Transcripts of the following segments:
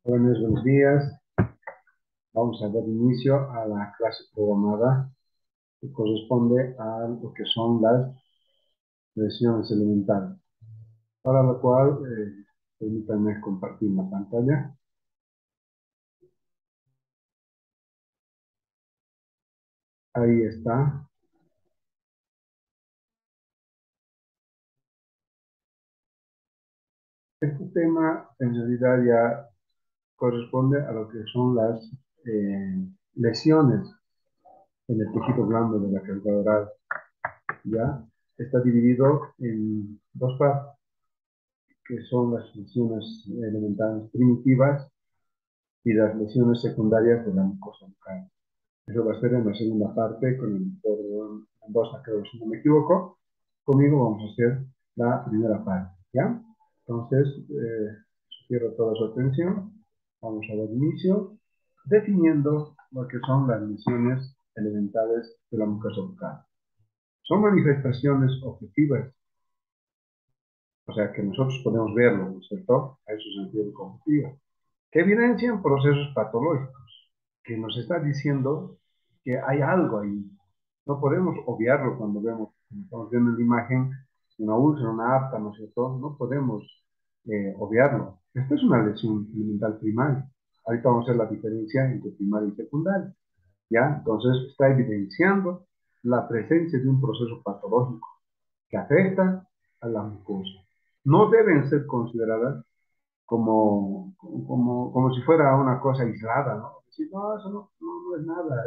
Buenos días. Vamos a dar inicio a la clase programada que corresponde a lo que son las lesiones elementales. Para lo cual, permítanme compartir la pantalla. Ahí está. Este tema en realidad ya corresponde a lo que son las lesiones en el tejido blando de la cavidad oral. Ya está dividido en dos partes, que son las lesiones elementales primitivas y las lesiones secundarias de la mucosa bucal. Eso va a ser en la segunda parte con el doctor Mendoza, creo, si no me equivoco. Conmigo vamos a hacer la primera parte, ¿ya? Entonces, sugiero toda su atención. Vamos a dar inicio definiendo lo que son las lesiones elementales de la mucosa bucal. Son manifestaciones objetivas, o sea, que nosotros podemos verlo, ¿no es cierto? A eso se refiere con objetiva, que evidencian procesos patológicos, que nos está diciendo que hay algo ahí. No podemos obviarlo cuando vemos, como estamos viendo en la imagen, una úlcera, una afta, ¿no es cierto? No podemos obviarlo. Esta es una lesión elemental primaria. Ahorita vamos a hacer la diferencia entre primaria y secundaria, ¿ya? Entonces está evidenciando la presencia de un proceso patológico que afecta a la mucosa. No deben ser consideradas como si fuera una cosa aislada, ¿no? Decir, no, eso no es nada,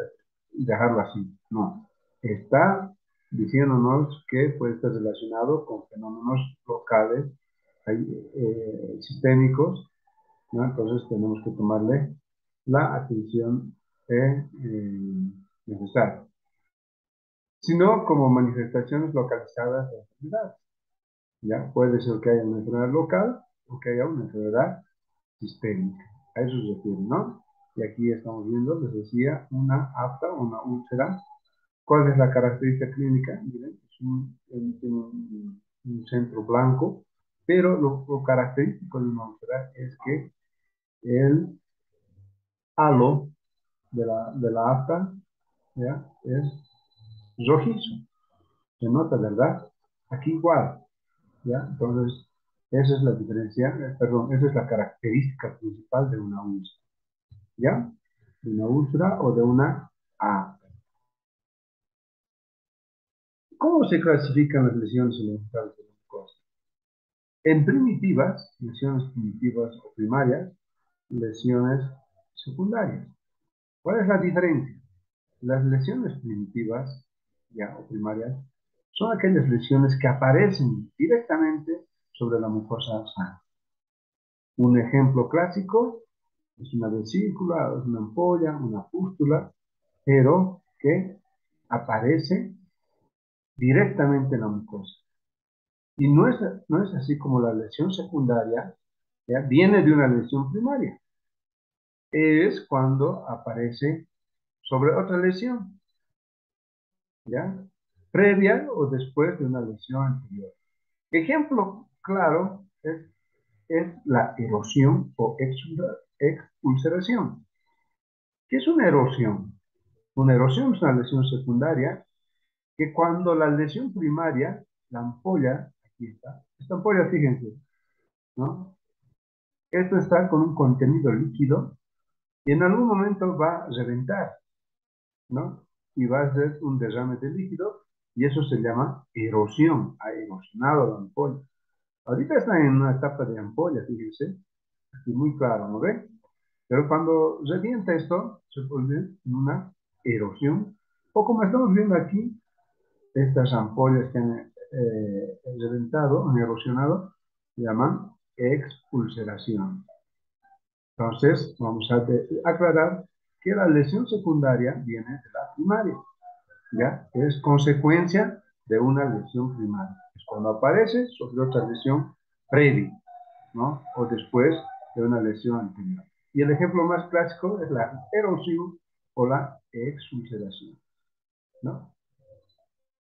y dejarlo así. No. Está diciéndonos que puede estar relacionado con fenómenos locales, sistémicos, ¿no? Entonces tenemos que tomarle la atención necesaria. Sino como manifestaciones localizadas de enfermedad. ¿Ya? Puede ser que haya una enfermedad local o que haya una enfermedad sistémica. A eso se refiere, ¿no? Y aquí estamos viendo, les decía, una afta, una úlcera. ¿Cuál es la característica clínica? Miren, tiene un centro blanco, pero lo característico de una úlcera es que el halo de la afta, ¿ya? Es rojizo. Se nota, ¿verdad? Aquí igual, ¿ya? Entonces, esa es la diferencia, perdón, esa es la característica principal de una úlcera, ¿ya? De una úlcera o de una A. ¿Cómo se clasifican las lesiones elementales de la mucosa? En primitivas, lesiones primitivas o primarias, lesiones secundarias. ¿Cuál es la diferencia? Las lesiones primitivas, ya, o primarias, son aquellas lesiones que aparecen directamente sobre la mucosa sana. Un ejemplo clásico es una vesícula, es una ampolla, una pústula, pero que aparece directamente en la mucosa. Y no es así como la lesión secundaria, ¿ya? Viene de una lesión primaria. Es cuando aparece sobre otra lesión, ¿ya? Previa o después de una lesión anterior. Ejemplo claro es la erosión o expulseración. ¿Qué es una erosión? Una erosión es una lesión secundaria que cuando la lesión primaria, la ampolla, aquí está, esta ampolla, fíjense, ¿no? Esto está con un contenido líquido y en algún momento va a reventar, ¿no? Y va a hacer un derrame de líquido y eso se llama erosión, ha erosionado la ampolla. Ahorita está en una etapa de ampolla, fíjense, aquí muy claro, ¿no ve? Pero cuando revienta esto, se vuelve en una erosión, o como estamos viendo aquí, estas ampollas que han reventado, han erosionado, se llaman expulseración. Entonces, vamos a aclarar que la lesión secundaria viene de la primaria, ¿ya? Es consecuencia de una lesión primaria. Es cuando aparece sobre otra lesión previa, ¿no? O después de una lesión anterior. Y el ejemplo más clásico es la erosión o la exulceración, ¿no?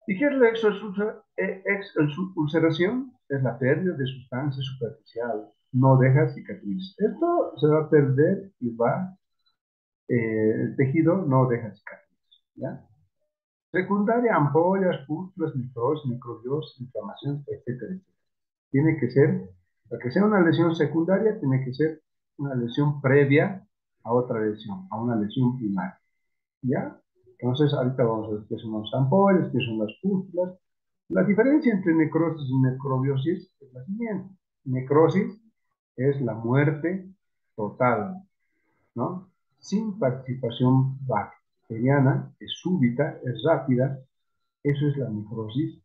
¿Y qué es la exulceración? Es la pérdida de sustancia superficial no deja cicatriz. Esto se va a perder y el tejido no deja cicatriz, ¿ya? Secundaria, ampollas, pústulas, necrosis, microbios, inflamaciones, etcétera, etcétera. Tiene que ser, para que sea una lesión secundaria, tiene que ser una lesión previa a otra lesión, a una lesión primaria, ¿ya? Entonces, ahorita vamos a ver qué son las ampollas, qué son las pústulas. La diferencia entre necrosis y necrobiosis es la siguiente. Necrosis es la muerte total, ¿no? Sin participación bacteriana, es súbita, es rápida. Eso es la necrosis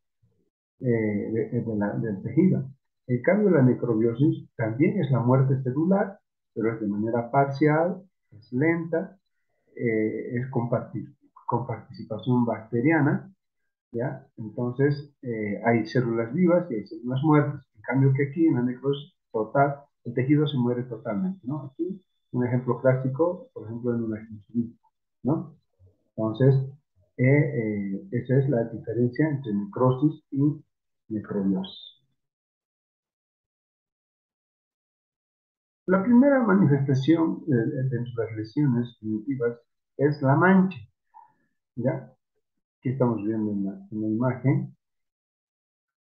del tejido. En cambio, la necrobiosis también es la muerte celular, pero es de manera parcial, es lenta, es con participación bacteriana, ¿ya? Entonces, hay células vivas y hay células muertas. En cambio, que aquí en la necrosis total, el tejido se muere totalmente, ¿no? Aquí, un ejemplo clásico, por ejemplo, en una gingivitis, ¿no? Entonces, esa es la diferencia entre necrosis y necrobiosis. La primera manifestación de las lesiones primitivas es la mancha, ¿ya? Aquí estamos viendo en la imagen,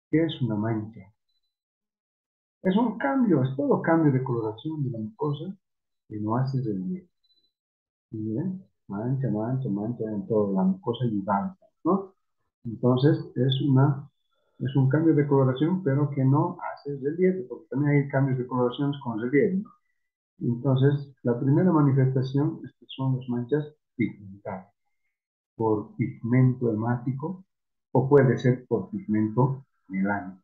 ¿qué es una mancha? Es un cambio, es todo cambio de coloración de la mucosa que no hace relieve. Miren, mancha, mancha, mancha en toda la mucosa y balsa, ¿no? Entonces, es un cambio de coloración, pero que no hace relieve, porque también hay cambios de coloraciones con relieve, ¿no? Entonces, la primera manifestación son las manchas pigmentadas, por pigmento hemático, o puede ser por pigmento melánico.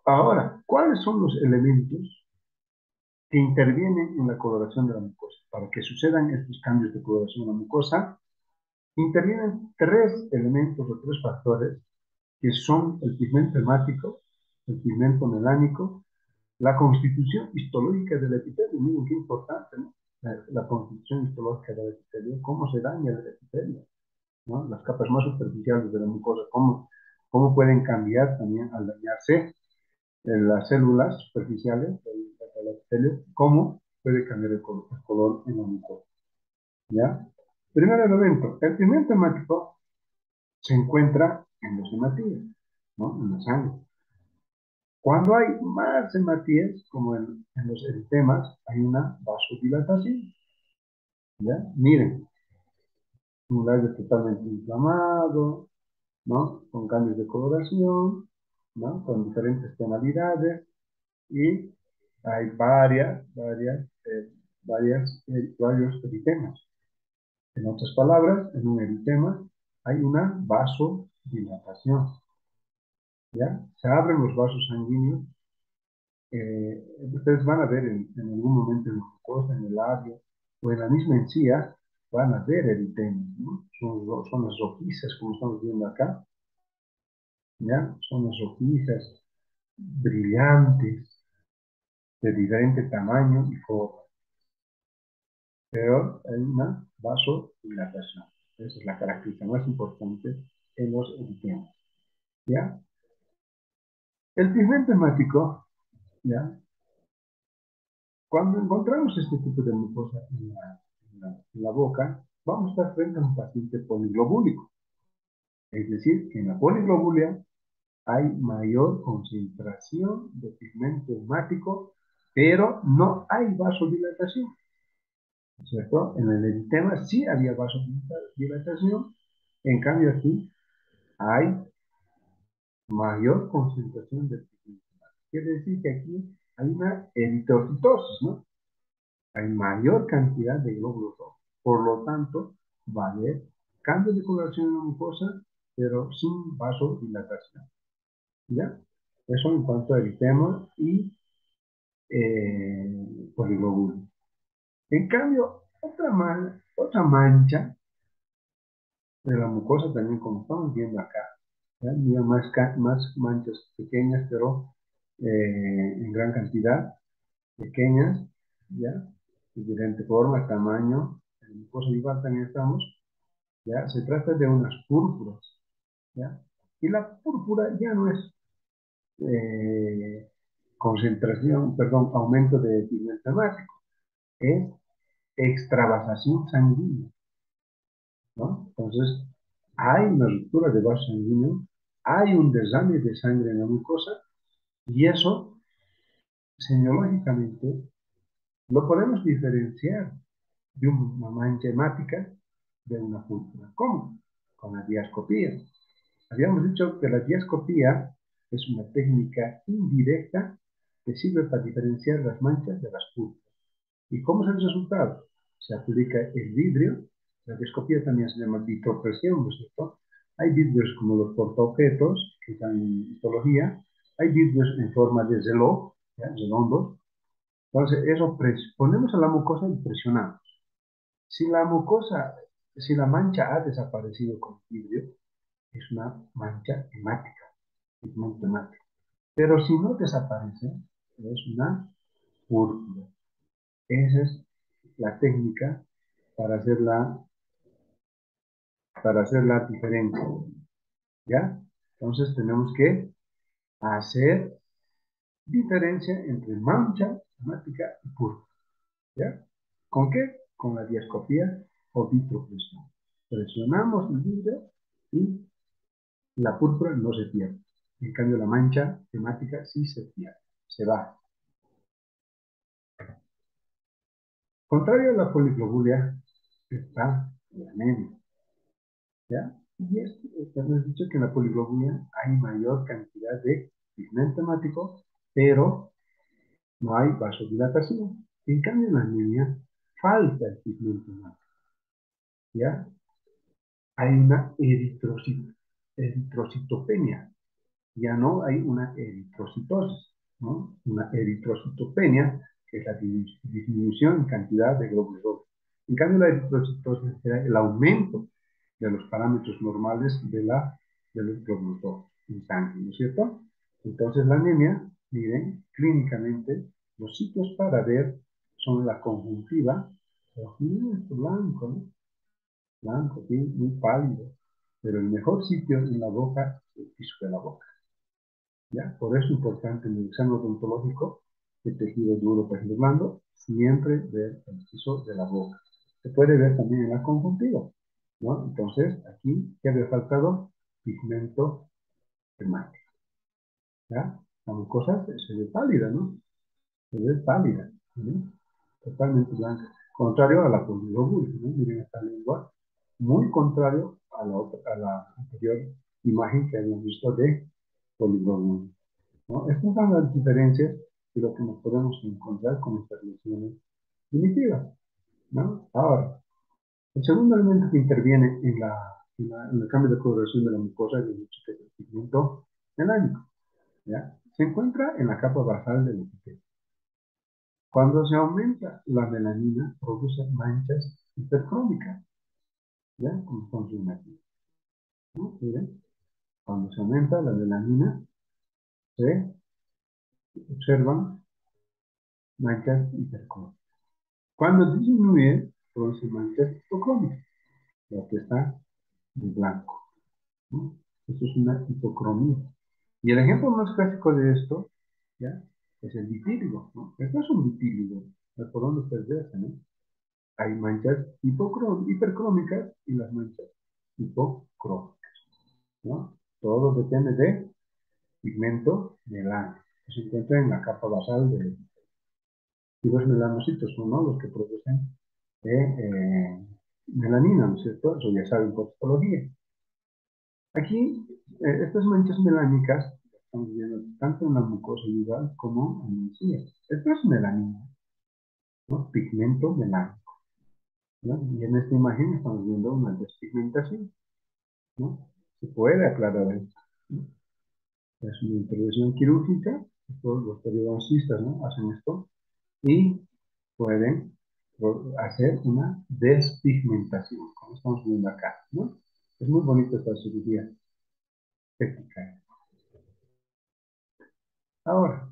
Ahora, ¿cuáles son los elementos que intervienen en la coloración de la mucosa? Para que sucedan estos cambios de coloración en la mucosa, intervienen tres elementos o tres factores que son el pigmento hemático, el pigmento melánico, la constitución histológica del epitelio. Miren qué importante, ¿no? La constitución histológica del epitelio, cómo se daña el epitelio, ¿no? Las capas más superficiales de la mucosa, cómo pueden cambiar también al dañarse las células superficiales del epitelio, cómo puede cambiar el color en la mucosa, ¿ya? Primer elemento, el pigmento hemático se encuentra en los hematíes, ¿no? En la sangre. Cuando hay más hematíes, como en los eritemas, hay una vasodilatación, ¿ya? Miren, un labio totalmente inflamado, ¿no? Con cambios de coloración, ¿no? Con diferentes tonalidades, y hay varios eritemas. En otras palabras, en un eritema hay una vasodilatación, ¿ya? Se abren los vasos sanguíneos. Ustedes van a ver en algún momento en la mucosa, en el labio o en la misma encía, van a ver eritemas, ¿no? Son las rojizas, como estamos viendo acá, ¿ya? Son las rojizas brillantes, de diferente tamaño y forma, pero hay una vasodilatación. Esa es la característica más importante en los eritemas, ¿ya? El pigmento hemático, ¿ya? Cuando encontramos este tipo de mucosa en la boca, vamos a estar frente a un paciente poliglobúlico. Es decir, que en la poliglobulia hay mayor concentración de pigmento hemático, pero no hay vasodilatación, ¿cierto? En el eritema sí había vasodilatación, en cambio aquí hay mayor concentración de pigmento hemático. Quiere decir que aquí hay una eritrocitosis, ¿no? Hay mayor cantidad de glóbulos rojos. Por lo tanto, va a haber cambios de coloración en la mucosa, pero sin vasodilatación, ¿ya? Eso en cuanto a eritema y poliglobulia. En cambio, otra mancha de la mucosa también, como estamos viendo acá, ¿ya? Mira, más manchas pequeñas, pero en gran cantidad, pequeñas, ¿ya? De diferente forma, tamaño, en la mucosa igual también estamos, ¿ya? Se trata de unas púrpuras, ¿ya? Y la púrpura ya no es concentración, perdón, aumento de pigmento hemático, es extravasación sanguínea, ¿no? Entonces, hay una ruptura de vaso sanguíneo, hay un derrame de sangre en la mucosa, y eso, semiológicamente, lo podemos diferenciar de una mancha hemática de una púrpura. ¿Cómo? Con la diascopía. Habíamos dicho que la diascopía es una técnica indirecta que sirve para diferenciar las manchas de las púrpuras. ¿Y cómo es el resultado? Se aplica el vidrio, la diascopía también se llama vitropresión, ¿no es cierto? Hay vidrios como los portaobjetos, que están en histología, hay vidrios en forma de reloj, ¿ya? Redondos. Entonces, eso ponemos a la mucosa y presionamos. Si la mucosa, si la mancha ha desaparecido con el vidrio, es una mancha hemática, pigmento hemático. Pero si no desaparece, es una púrpura. Esa es la técnica para hacer la diferencia, ¿ya? Entonces tenemos que hacer diferencia entre mancha hemática y púrpura, ¿ya? ¿Con qué? Con la diascopía o vitropresión. Presionamos el vidrio y la púrpura no se pierde. En cambio, la mancha hemática sí se pierde, se va. Contrario a la poliglobulia, está la anemia, ¿ya? Y hemos dicho que en la poliglobulia hay mayor cantidad de pigmento hemático, pero no hay vasodilatación. En cambio, en la anemia falta el pigmento hemático, ¿ya? Hay una eritrocitopenia, ya no hay una eritrocitosis, ¿no? Una eritrocitopenia, que es la disminución en cantidad de glóbulos rojos. En cambio, la eritrocitosis será el aumento de los parámetros normales de los glóbulos rojos en sangre, ¿no es cierto? Entonces, la anemia, miren, clínicamente, los sitios para ver son la conjuntiva, esto blanco, ¿no? Blanco, sí, muy pálido, pero el mejor sitio en la boca es el piso de la boca. ¿Ya? Por eso es importante en el examen odontológico el tejido duro, tejido blando, siempre ver el piso de la boca. Se puede ver también en la conjuntiva, ¿no? Entonces, aquí, ¿qué había faltado? Pigmento hemático, ¿ya? La mucosa se ve pálida, ¿no? Se ve pálida, ¿no? Totalmente blanca. Contrario a la polilobul, ¿no? Miren esta lengua, muy contrario a la anterior imagen que habíamos visto de polilobul, ¿no? Estas son las diferencias de lo que nos podemos encontrar con estas lesiones primitivas, ¿no? Ahora, el segundo elemento que interviene en el cambio de coloración de la mucosa es el pigmento melánico, ¿ya? Se encuentra en la capa basal del epitelio. Cuando se aumenta la melanina, produce manchas hipercrómicas, ¿ya? Como estamos viendo aquí, ¿no? Miren, cuando se aumenta la melanina, se observan manchas hipercrómicas. Cuando disminuye, produce manchas hipocrómicas, lo que está de blanco, ¿no? Esto es una hipocromía. Y el ejemplo más clásico de esto, ¿ya? Es el vitíligo, ¿no? Esto es un vitíligo, por donde ustedes ven, ¿no? Hay manchas hipercrómicas y las manchas hipocrómicas, ¿no? Todo depende de pigmento melánico, que se encuentra en la capa basal de y los melanocitos son, ¿no? Los que producen melanina, ¿no es cierto? Eso ya saben por histología. Aquí, estas manchas melánicas, estamos viendo tanto en la mucosa yugal como en el cía. Esto es melanina, ¿no? Pigmento melánico, ¿no? Y en esta imagen estamos viendo una despigmentación, ¿no? Se puede aclarar esto, ¿no? Es una intervención quirúrgica, todos los periodoncistas, ¿no? Hacen esto y pueden hacer una despigmentación, como estamos viendo acá, ¿no? Es muy bonita esta cirugía estética. Ahora,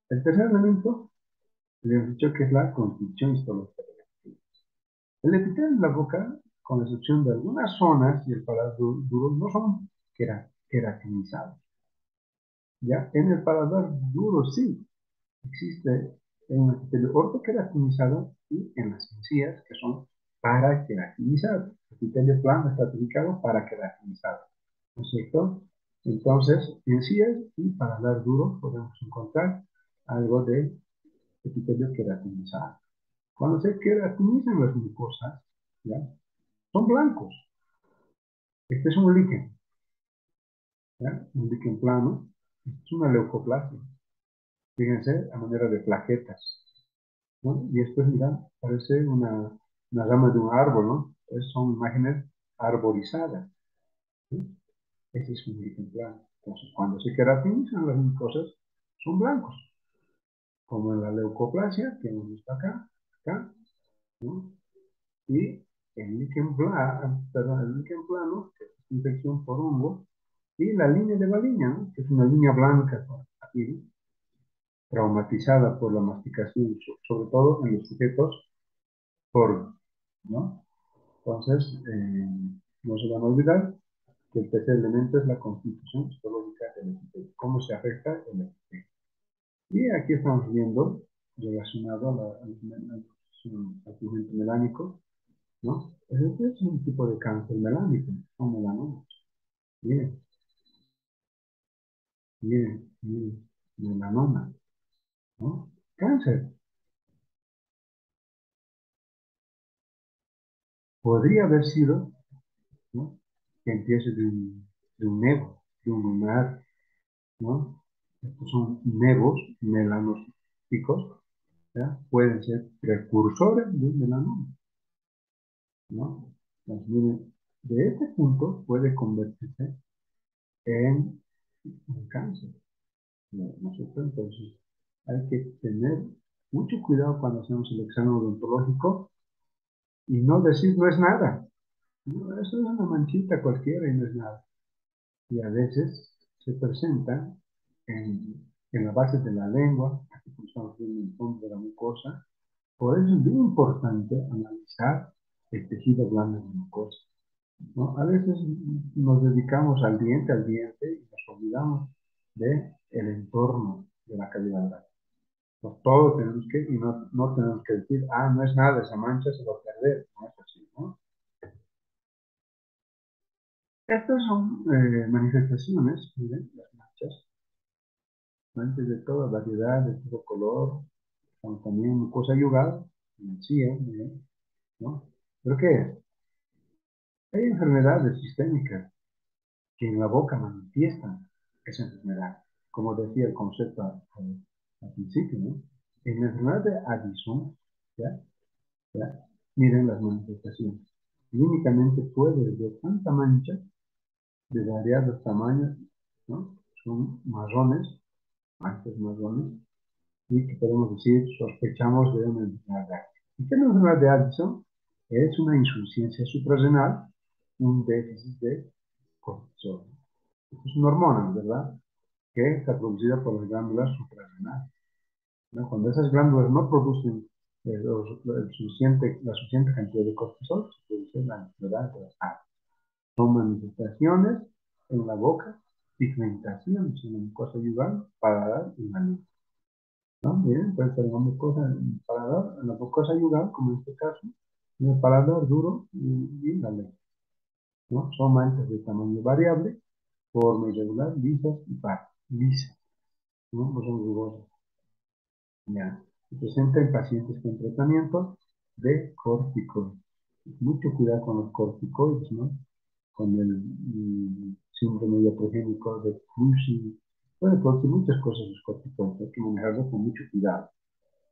el tercer elemento, le hemos dicho que es la constricción histológica. El epitelio de la boca, con excepción de algunas zonas y el paladar duro, no son queratos. queratinizados. ¿Ya? En el paladar duro sí existe un epitelio ortoqueratinizado y en las encías que son paraqueratinizados. El epitelio plano está ubicado para queratinizado, ¿no es cierto? Entonces, encías y paladar duro podemos encontrar algo de epitelio queratinizado. Cuando se queratinizan las mucosas, ¿ya? Son blancos. Este es un líquen, ¿ya? Un líquen plano. Es una leucoplasia. Fíjense, a manera de plaquetas, ¿no? Y esto, mira, parece una rama de un árbol, ¿no? Son imágenes arborizadas, ¿sí? Ese es un líquen plano. Entonces, cuando se queratinizan las mucosas, son blancos, como en la leucoplasia, que está acá, ¿no? Y el líquen plano, que es infección por hongo, y la línea de Valiña, ¿no? Que es una línea blanca aquí, traumatizada por la masticación, sobre todo en los sujetos sordos, ¿no? Entonces, no se van a olvidar que el tercer elemento es la constitución histológica del epitelio, cómo se afecta el epitelio. Y aquí estamos viendo, relacionado al pigmento melánico, ¿no? Este es un tipo de cáncer melánico, un melanoma. Miren, miren, melanoma, ¿no? Cáncer. Podría haber sido, ¿no? Que empiece de un nevo, de un lunar, ¿no? Estos son nevos melanocíticos, ¿ya? Pueden ser precursores de un melanoma, ¿no? Entonces, miren, de este punto puede convertirse en un cáncer, ¿no es cierto? Entonces, hay que tener mucho cuidado cuando hacemos el examen odontológico y no decir no es nada. No, eso es una manchita cualquiera y no es nada. Y a veces se presenta en la base de la lengua, aquí estamos viendo el fondo de la mucosa. Por eso es bien importante analizar el tejido blando de la mucosa, ¿no? A veces nos dedicamos al diente y nos olvidamos del entorno de la cavidad oral. Pues todo tenemos que, y no tenemos que decir, ah, no es nada, esa mancha se va a perder. No es así, ¿no? Estas son manifestaciones, miren, las manchas de toda variedad, de todo color, como también mucosa yugal, encía, miren, ¿no? ¿Pero qué es? Hay enfermedades sistémicas que en la boca manifiestan esa enfermedad, como decía el concepto al principio, ¿no? En la enfermedad de Addison, ¿ya? ¿Ya? Miren las manifestaciones. Clínicamente puede ver tanta mancha de variados tamaños, ¿no? Son marrones, manchas marrones, y que podemos decir, sospechamos de una enfermedad de Addison. ¿Y qué es la enfermedad de Addison? Es una insuficiencia suprarrenal, un déficit de cortisol. Esto es una hormona, ¿verdad? Que está producida por las glándulas suprarrenales, ¿no? Cuando esas glándulas no producen la suficiente cantidad de cortisol, se produce la enfermedad de Addison. Son manifestaciones en la boca, pigmentaciones en la mucosa yugal, paladar y la lengua, ¿no? Miren, puede ser una mucosa en el paladar, en la mucosa yugal, como en este caso, en el paladar duro y la lengua, ¿no? Son manchas de tamaño variable, forma irregular, lisas y lisas, ¿no? No son rugosas. Ya. Se presenta en pacientes con tratamiento de corticoides. Mucho cuidado con los corticoides, ¿no? Con el síndrome iatrogénico de Cushing. Puede producir muchas cosas los corticoides, hay que manejarlos con mucho cuidado,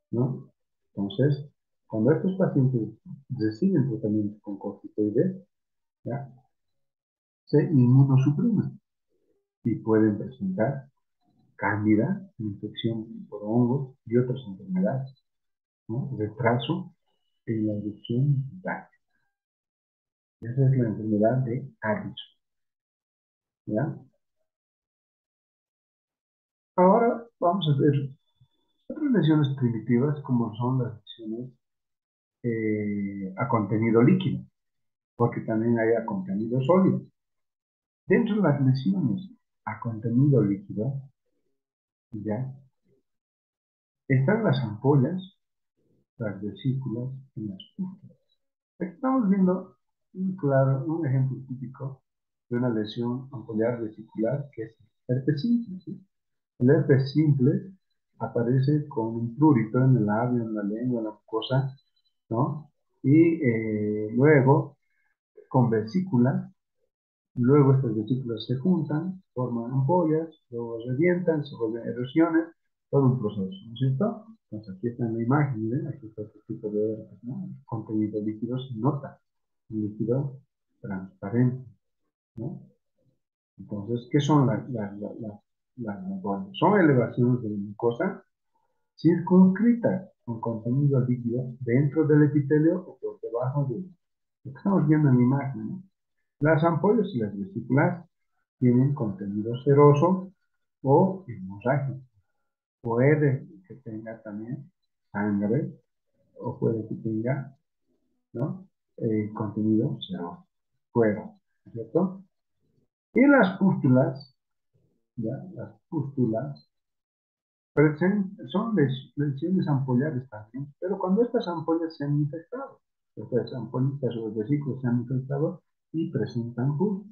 ¿no? Entonces, cuando estos pacientes reciben tratamiento con corticoides, ¿ya? Se inmunosuprimen y pueden presentar cándida, infección por hongos y otras enfermedades, ¿no? Retraso en la erupción vital. Esa es la enfermedad de Addison, ¿ya? Ahora vamos a ver otras lesiones primitivas, como son las lesiones a contenido líquido, porque también hay a contenido sólido. Dentro de las lesiones a contenido líquido, ya, están las ampollas, las vesículas y las pústulas. Aquí estamos viendo un ejemplo típico de una lesión ampollar vesicular que es herpes simple. ¿Sí? El herpes simple aparece con un prurito en el labio, en la lengua, en la mucosa, ¿no? Y luego con vesículas. Luego estas vesículas se juntan, forman ampollas, luego revientan, se vuelven erosiones, todo un proceso, ¿no es cierto? Entonces aquí está en la imagen, miren, aquí está este tipo de herpes, ¿no? El contenido líquido se nota, un líquido transparente, ¿no? Entonces, ¿qué son las ampollas? Son elevaciones de la mucosa circunscritas con contenido líquido dentro del epitelio o por debajo de lo que estamos viendo en la imagen, ¿no? Las ampollas y las vesículas tienen contenido seroso o hemorrágico. Puede que tenga también sangre o puede que tenga, ¿no? Contenido seroso. Fuera, ¿cierto? Y las pústulas, ¿ya? Las pústulas son lesiones ampollares también, pero cuando estas ampollas se han infectado, estas ampollitas o vesículas se han infectado y presentan pus.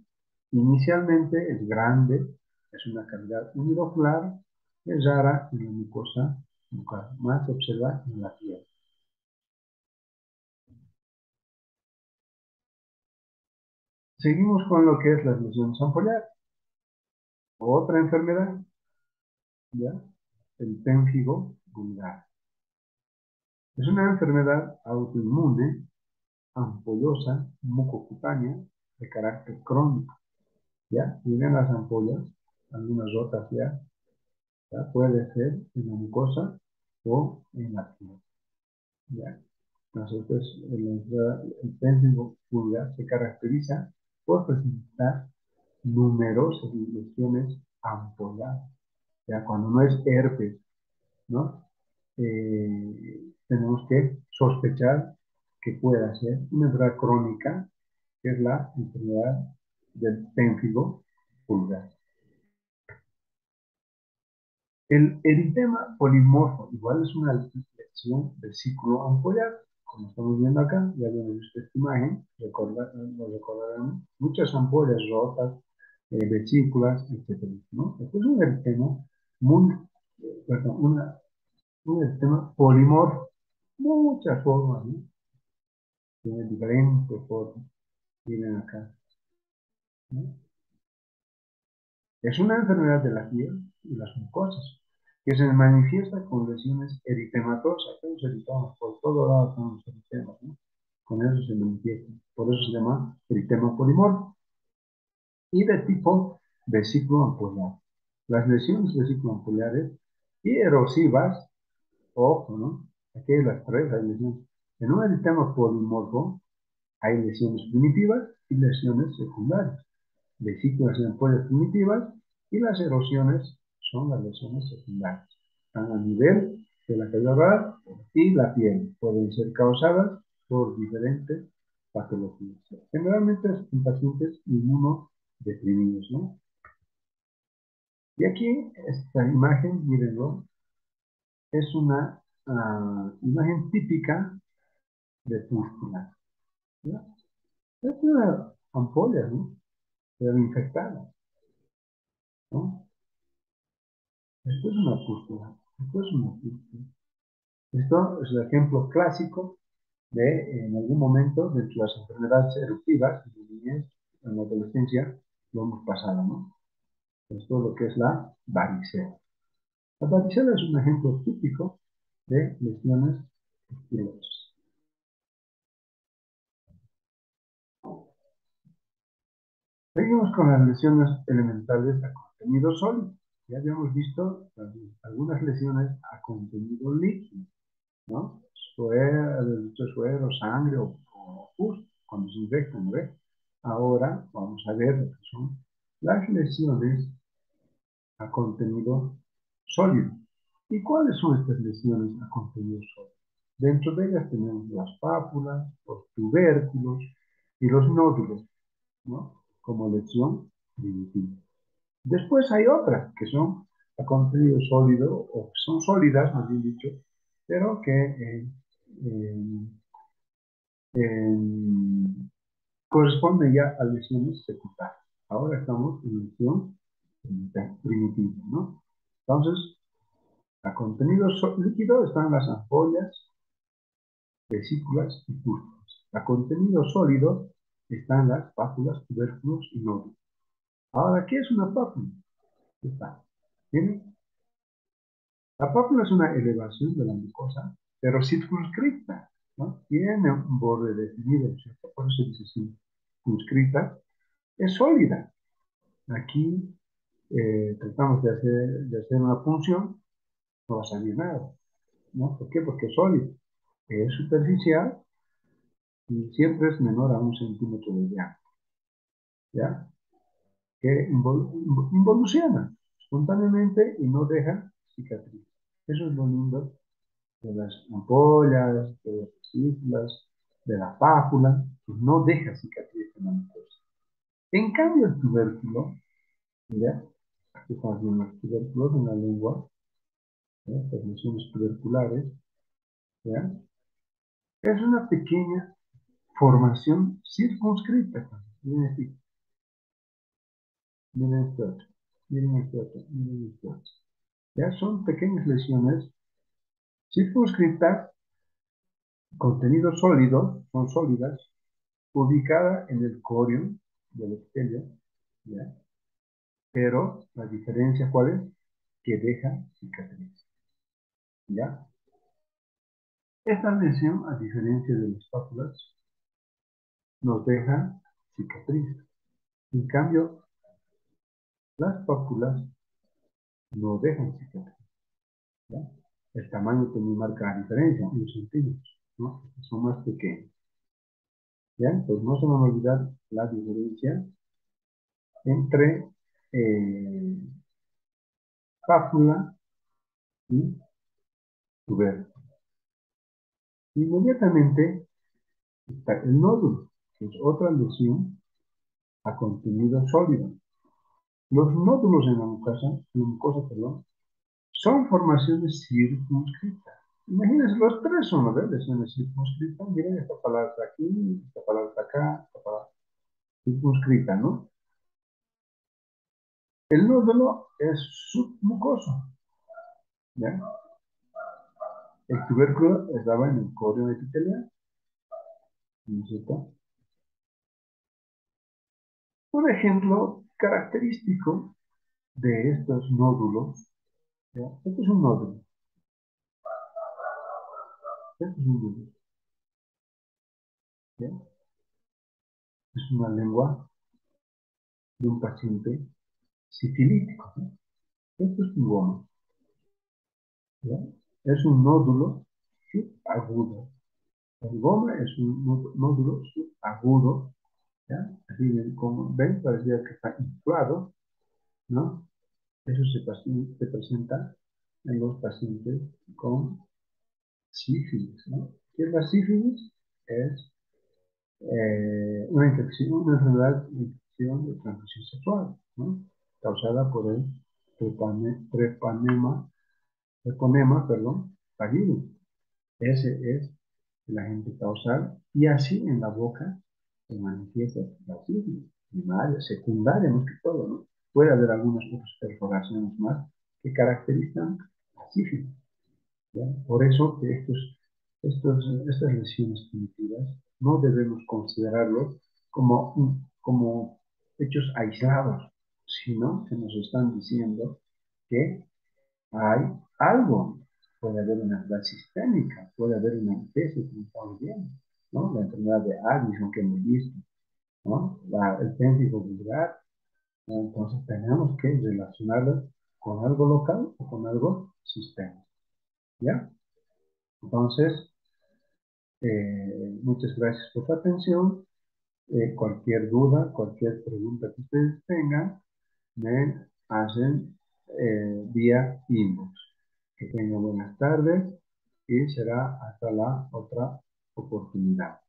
Inicialmente es grande, es una cavidad unilocular, es rara en la mucosa bucal, más se observa en la piel. Seguimos con lo que es las lesiones ampollar. Otra enfermedad, ¿ya? El pénfigo vulgar. Es una enfermedad autoinmune, ampollosa, mucocutánea, de carácter crónico, ¿ya? Tienen las ampollas, algunas rotas ya, ¿ya? Puede ser en la mucosa o en la piel, ¿ya? Entonces, el péndulo pulgar se caracteriza por presentar numerosas lesiones ampolares. Ya cuando no es herpes, ¿no? Tenemos que sospechar que pueda ser una enfermedad crónica, que es la enfermedad del pénfigo pulgar. El eritema polimorfo igual es una lesión del ciclo ampollar, como estamos viendo acá, ya habíamos visto esta imagen, lo recordarán, muchas ampollas rotas, vesículas, etc. ¿no? Este es un eritema muy, perdón, un eritema polimorfo, muchas formas, ¿no? Tiene diferentes formas, miren acá, ¿no? Es una enfermedad de la piel y las mucosas que se manifiesta con lesiones eritematosas. Tenemos eritemas por todo lado, tenemos eritemas, ¿no? Con eso se manifiesta. Por eso se llama eritema polimorfo. Y de tipo vesículo ampollar. Las lesiones vesículo ampolares y erosivas, ojo, ¿no? Aquí hay las tres, hay lesiones. En un eritema polimorfo hay lesiones primitivas y lesiones secundarias. Vesículas y ampollas primitivas y las erosiones son las lesiones secundarias. Están a nivel de la cavidad oral y la piel. Pueden ser causadas por diferentes patologías. Generalmente en pacientes inmunodeprimidos, ¿no? Y aquí, esta imagen, mírenlo, es una imagen típica de pústula. ¿No? Es una ampolla, ¿no? Pero infectada, ¿no? Esto es una pústula. Esto es una pústula. Esto es el ejemplo clásico de, en algún momento, de las enfermedades eruptivas, en la niñez, en la adolescencia, lo hemos pasado, ¿no? Esto es lo que es la varicela. La varicela es un ejemplo típico de lesiones pustulosas. Seguimos con las lesiones elementales a contenido sólido. Ya habíamos visto algunas lesiones a contenido líquido, ¿no? Suero, sangre o pus, cuando se infectan, ¿ves? Ahora vamos a ver lo que son las lesiones a contenido sólido. ¿Y cuáles son estas lesiones a contenido sólido? Dentro de ellas tenemos las pápulas, los tubérculos y los nódulos, ¿no? Como lesión primitivas. Después hay otras que son a contenido sólido, o que son sólidas, más bien dicho, pero que eh, corresponden ya a lesiones secundarias. Ahora estamos en lesión primitiva, ¿no? Entonces, a contenido líquido están las ampollas, vesículas y pústulas. A contenido sólido están las pápulas, tubérculos y nódulos. Ahora, ¿qué es una pápula? Está. ¿Tiene? La pápula es una elevación de la mucosa, pero circunscrita, ¿no? Tiene un borde definido, ¿cierto? Por eso se dice circunscrita. Es sólida. Aquí tratamos de hacer una punción, no va a salir nada, ¿no? ¿Por qué? Porque es sólido. Es superficial y siempre es menor a 1 centímetro de diámetro, ¿ya? Que involuciona espontáneamente y no deja cicatriz. Eso es lo lindo de las ampollas, de las vesículas, de la pápula, que no deja cicatriz en la mucosa. En cambio, el tubérculo, ¿ya? Aquí estamos viendo los tubérculos en la lengua, ¿ya? Las lesiones tuberculares, ¿ya? Es una pequeña formación circunscrita. Miren aquí, miren este otro, miren este otro, miren este otro. Ya son pequeñas lesiones circunscritas, contenido sólido, son sólidas, ubicada en el corium del epitelio, ¿ya? Pero la diferencia, ¿cuál es? Que deja cicatriz, ¿ya? Esta lesión, a diferencia de las pápulas, nos deja cicatriz. En cambio, las pápulas no dejan cicatriz, ¿ya? El tamaño también marca la diferencia, 1 centímetro, ¿no? Son más pequeños, ¿ya? Pues no se van a olvidar la diferencia entre pápula y tubérculo. Inmediatamente está el nódulo, que es otra lesión a contenido sólido. Los nódulos en la mucosa, perdón, son formaciones circunscritas. Imagínense, los tres son, ¿no? Lesiones circunscritas. Miren, esta palabra está aquí, esta palabra está acá, esta palabra circunscrita, ¿no? El nódulo es submucoso, ¿ya? El tubérculo estaba en el corio epitelial, ¿no es cierto? Un ejemplo característico de estos nódulos, ¿ya? Este es un nódulo, este es un nódulo, ¿ya? Es una lengua de un paciente sifilítico, ¿no? Esto es un goma, ¿ya? Es un nódulo subagudo. El goma es un nódulo subagudo, ¿ya? Así como ven, parecía que está inflado, ¿no? Eso se presenta en los pacientes con sífilis, ¿no? ¿Qué es la sífilis? Es una infección, una enfermedad de infección de transmisión sexual, ¿no? Causada por el treponema, perdón, vagino. Ese es el agente causal y así en la boca se manifiesta la sífilis, primaria, secundaria, más que todo, ¿no? Puede haber algunas otras perforaciones más que caracterizan la sífilis, ¿ya? Por eso que estas lesiones primitivas no debemos considerarlos como hechos aislados, sino que nos están diciendo que hay algo, puede haber una enfermedad sistémica, puede haber una especie que estamos viendo, ¿no? La enfermedad de Addison que hemos visto, ¿no? El péntico vulgar, ¿no? Entonces tenemos que relacionarlo con algo local o con algo sistémico, ¿ya? Entonces, muchas gracias por su atención. Cualquier duda, cualquier pregunta que ustedes tengan, me hacen vía inbox. Que tengan buenas tardes y será hasta la otra oportunidad.